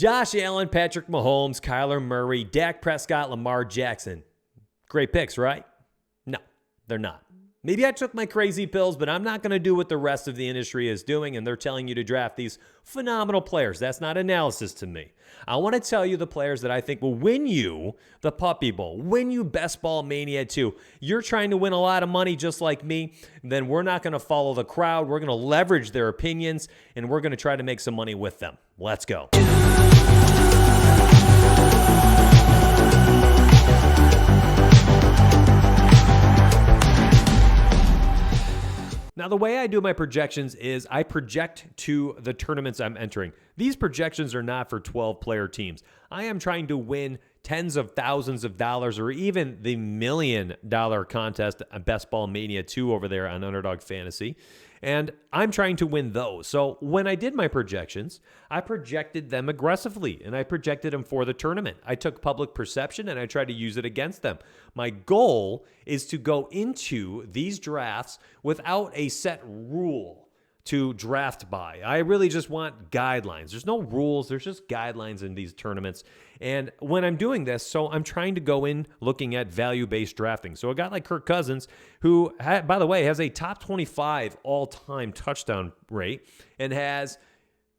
Josh Allen, Patrick Mahomes, Kyler Murray, Dak Prescott, Lamar Jackson. Great picks, right? No, they're not. Maybe I took my crazy pills, but I'm not going to do what the rest of the industry is doing, and they're telling you to draft these phenomenal players. That's not analysis to me. I want to tell you the players that I think will win you the Puppy Bowl, win you Best Ball Mania 2. You're trying to win a lot of money just like me, then we're not going to follow the crowd. We're going to leverage their opinions, and we're going to try to make some money with them. Let's go. Now, the way I do my projections is I project to the tournaments I'm entering. These projections are not for 12-player teams. I am trying to win tens of thousands of dollars or even the $1 million contest at Best Ball Mania 2 over there on Underdog Fantasy. And I'm trying to win those. So when I did my projections, I projected them aggressively, and I projected them for the tournament. I took public perception, and I tried to use it against them. My goal is to go into these drafts without a set rule to draft by. I really just want guidelines. There's no rules. There's just guidelines in these tournaments. And when I'm doing this, so I'm trying to go in looking at value-based drafting. So a guy like Kirk Cousins, who, by the way, has a top 25 all-time touchdown rate and has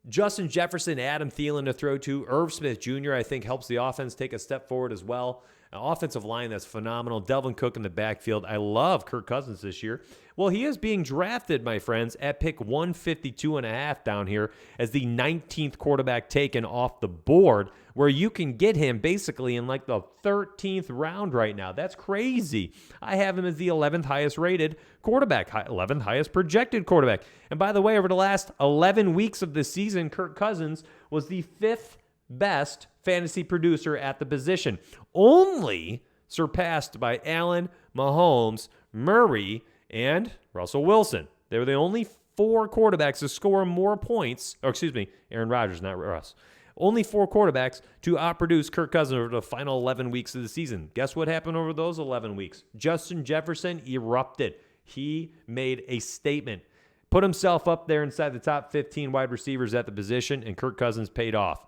Justin Jefferson, Adam Thielen to throw to. Irv Smith Jr., I think, helps the offense take a step forward as well. An offensive line that's phenomenal. Delvin Cook in the backfield. I love Kirk Cousins this year. Well, he is being drafted, my friends, at pick 152.5 down here as the 19th quarterback taken off the board, where you can get him basically in like the 13th round right now. That's crazy. I have him as the 11th highest rated quarterback, 11th highest projected quarterback. And by the way, over the last 11 weeks of the season, Kirk Cousins was the 5th best fantasy producer at the position, only surpassed by Allen, Mahomes, Murray, and Russell Wilson. They were the only 4 quarterbacks to score more points, Aaron Rodgers, not Russ. Only 4 quarterbacks to outproduce Kirk Cousins over the final 11 weeks of the season. Guess what happened over those 11 weeks? Justin Jefferson erupted. He made a statement, put himself up there inside the top 15 wide receivers at the position, and Kirk Cousins paid off.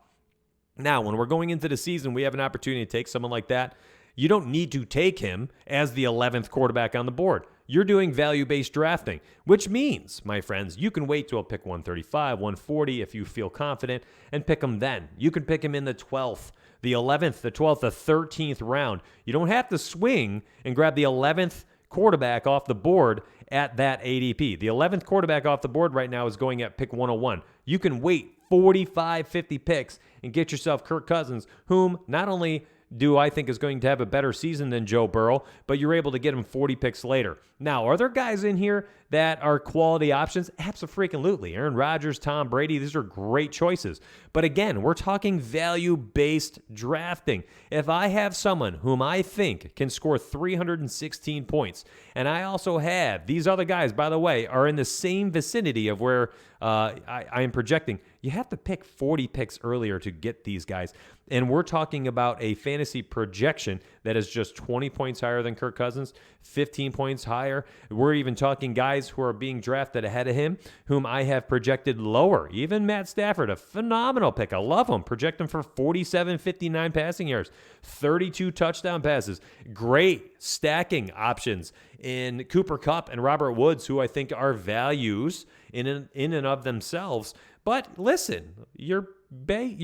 Now, when we're going into the season, we have an opportunity to take someone like that. You don't need to take him as the 11th quarterback on the board. You're doing value-based drafting, which means, my friends, you can wait till pick 135, 140 if you feel confident, and pick him then. You can pick him in the 12th, the 11th, the 12th, the 13th round. You don't have to swing and grab the 11th quarterback off the board at that ADP. The 11th quarterback off the board right now is going at pick 101. You can wait 45, 50 picks and get yourself Kirk Cousins, whom not only do I think is going to have a better season than Joe Burrow, but you're able to get him 40 picks later. Now, are there guys in here that are quality options? Abso-freaking-lutely. Aaron Rodgers, Tom Brady, these are great choices. But again, we're talking value-based drafting. If I have someone whom I think can score 316 points, and I also have these other guys, by the way, are in the same vicinity of where I am projecting, you have to pick 40 picks earlier to get these guys. And we're talking about a fantasy projection that is just 20 points higher than Kirk Cousins, 15 points higher. We're even talking guys who are being drafted ahead of him, whom I have projected lower. Even Matt Stafford, a phenomenal pick. I love him. Project him for 47, 59 passing yards, 32 touchdown passes. Great stacking options in Cooper Kupp and Robert Woods, who I think are values in and of themselves. But listen, you're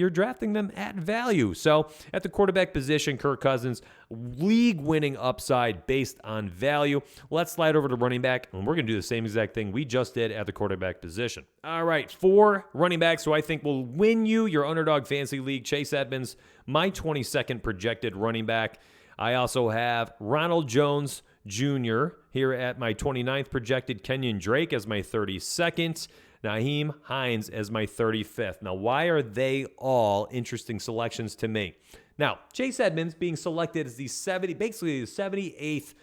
drafting them at value. So at the quarterback position, Kirk Cousins, league-winning upside based on value. Let's slide over to running back, and we're going to do the same exact thing we just did at the quarterback position. All right, 4 running backs who I think will win you your Underdog Fantasy League. Chase Edmonds, my 22nd projected running back. I also have Ronald Jones Jr. here at my 29th projected. Kenyon Drake as my 32nd. Nyheim Hines as my 35th. Now, why are they all interesting selections to me? Now, Chase Edmonds being selected as basically the 78th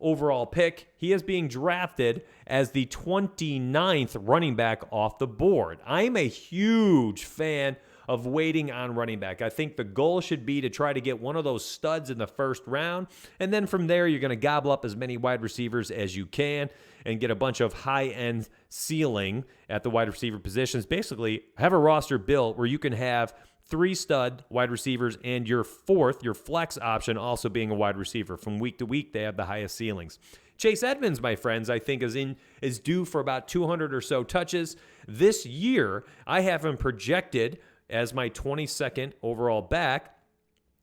overall pick. He is being drafted as the 29th running back off the board. I'm a huge fan of waiting on running back. I think the goal should be to try to get one of those studs in the first round, and then from there, you're going to gobble up as many wide receivers as you can and get a bunch of high-end ceiling at the wide receiver positions. Basically, have a roster built where you can have 3 stud wide receivers, and your flex option, also being a wide receiver. From week to week, they have the highest ceilings. Chase Edmonds, my friends, I think is due for about 200 or so touches. This year, I have him projected as my 22nd overall back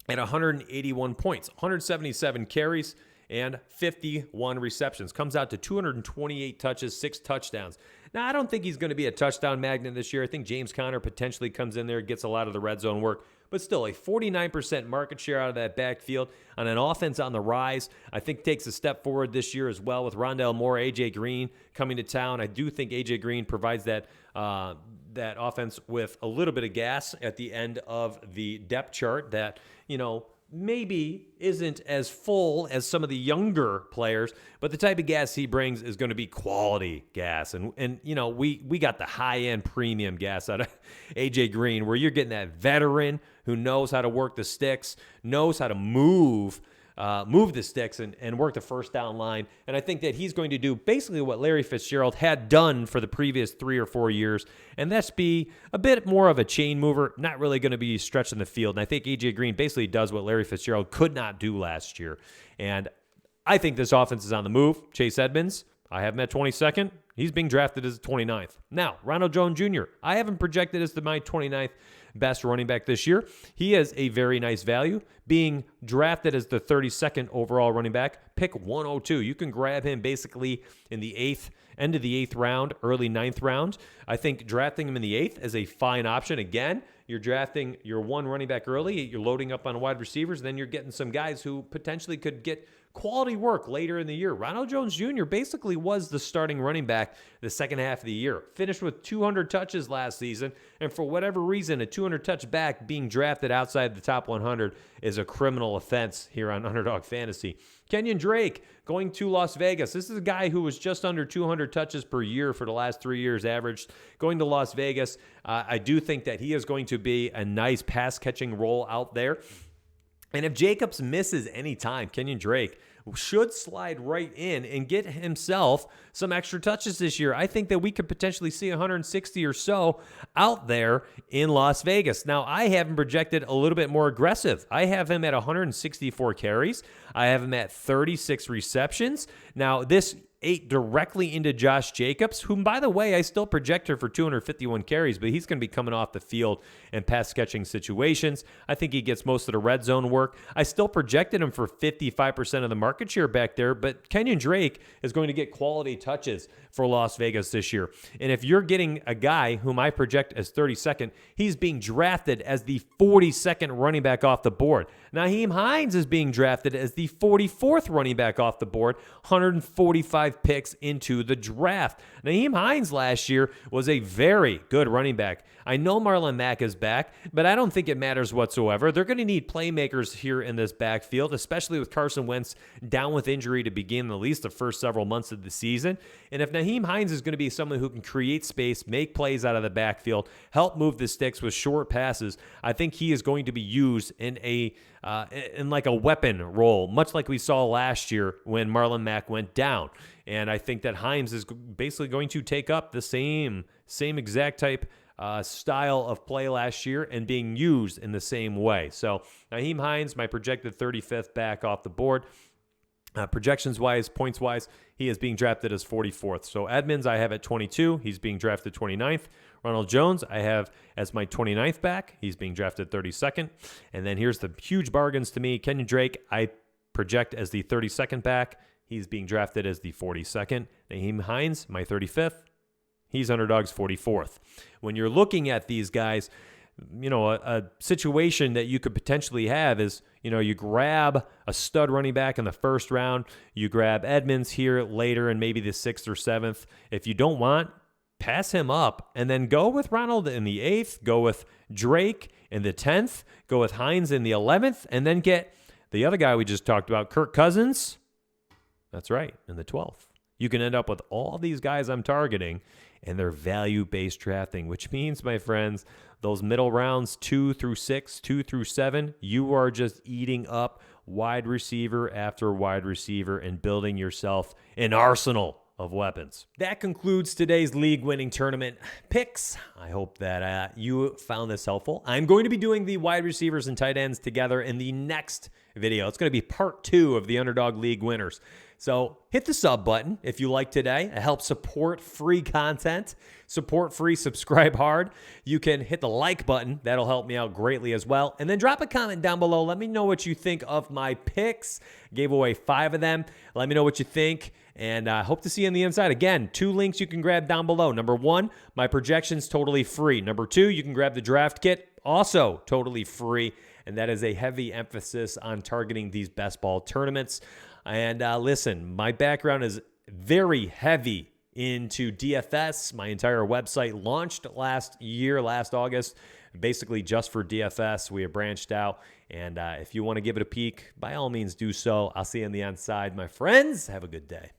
at 181 points, 177 carries, and 51 receptions. Comes out to 228 touches, 6 touchdowns. Now, I don't think he's going to be a touchdown magnet this year. I think James Conner potentially comes in there, gets a lot of the red zone work, but still a 49% market share out of that backfield on an offense on the rise. I think takes a step forward this year as well with Rondale Moore, A.J. Green coming to town. I do think A.J. Green provides that offense with a little bit of gas at the end of the depth chart that, maybe isn't as full as some of the younger players, but the type of gas he brings is going to be quality gas. And we got the high-end premium gas out of A.J. Green, where you're getting that veteran who knows how to work the sticks, knows how to move the sticks and work the first down line. And I think that he's going to do basically what Larry Fitzgerald had done for the previous 3 or 4 years, and that's be a bit more of a chain mover, not really going to be stretching the field. And I think A.J. Green basically does what Larry Fitzgerald could not do last year. And I think this offense is on the move. Chase Edmonds, I have him at 22nd. He's being drafted as 29th. Now, Ronald Jones Jr., I have him projected as my 29th best running back this year. He has a very nice value, being drafted as the 32nd overall running back, pick 102. You can grab him basically in the end of the 8th round, early 9th round. I think drafting him in the 8th is a fine option. Again, you're drafting your one running back early, you're loading up on wide receivers, then you're getting some guys who potentially could get quality work later in the year. Ronald Jones Jr. basically was the starting running back the second half of the year. Finished with 200 touches last season, and for whatever reason, a 200-touch back being drafted outside the top 100 is a criminal offense here on Underdog Fantasy. Kenyon Drake going to Las Vegas. This is a guy who was just under 200 touches per year for the last 3 years averaged. Going to Las Vegas, I do think that he is going to be a nice pass-catching role out there. And if Jacobs misses any time, Kenyon Drake should slide right in and get himself some extra touches this year. I think that we could potentially see 160 or so out there in Las Vegas. Now, I have him projected a little bit more aggressive. I have him at 164 carries. I have him at 36 receptions. Now, this ate directly into Josh Jacobs, whom, by the way, I still project her for 251 carries, but he's going to be coming off the field in pass-catching situations. I think he gets most of the red zone work. I still projected him for 55% of the market share back there, but Kenyon Drake is going to get quality touches for Las Vegas this year. And if you're getting a guy whom I project as 32nd, he's being drafted as the 42nd running back off the board. Nyheim Hines is being drafted as the 44th running back off the board, 145 picks into the draft. Nyheim Hines last year was a very good running back. I know Marlon Mack is back, but I don't think it matters whatsoever. They're going to need playmakers here in this backfield, especially with Carson Wentz down with injury to begin at least the first several months of the season. And if Nyheim Hines is going to be someone who can create space, make plays out of the backfield, help move the sticks with short passes, I think he is going to be used in like a weapon role, much like we saw last year when Marlon Mack went down. And I think that Hines is basically going to take up the same exact type style of play last year and being used in the same way. So Nyheim Hines, my projected 35th back off the board. Projections-wise, points-wise, he is being drafted as 44th. So Edmonds, I have at 22. He's being drafted 29th. Ronald Jones, I have as my 29th back. He's being drafted 32nd. And then here's the huge bargains to me. Kenyon Drake, I project as the 32nd back. He's being drafted as the 42nd. Nyheim Hines, my 35th. He's Underdog's 44th. When you're looking at these guys, a situation that you could potentially have is, you grab a stud running back in the first round, you grab Edmonds here later in maybe the 6th or 7th. If you don't want, pass him up and then go with Ronald in the 8th, go with Drake in the 10th, go with Hines in the 11th, and then get the other guy we just talked about, Kirk Cousins. That's right, in the 12th. You can end up with all these guys I'm targeting, and they're value-based drafting, which means, my friends, those middle rounds 2 through 6, 2 through 7, you are just eating up wide receiver after wide receiver and building yourself an arsenal of weapons. That concludes today's league winning tournament picks. I hope that you found this helpful. I'm going to be doing the wide receivers and tight ends together in the next video. It's going to be part 2 of the Underdog League winners. So hit the sub button if you like today. It helps support free content, support free, subscribe hard. You can hit the like button. That'll help me out greatly as well. And then drop a comment down below. Let me know what you think of my picks. Gave away 5 of them. Let me know what you think. And I hope to see you on the inside. Again, 2 links you can grab down below. Number 1, my projections totally free. Number 2, you can grab the draft kit, also totally free. And that is a heavy emphasis on targeting these best ball tournaments. And listen, my background is very heavy into DFS. My entire website launched last August, basically just for DFS. We have branched out. And if you want to give it a peek, by all means do so. I'll see you on the inside, my friends. Have a good day.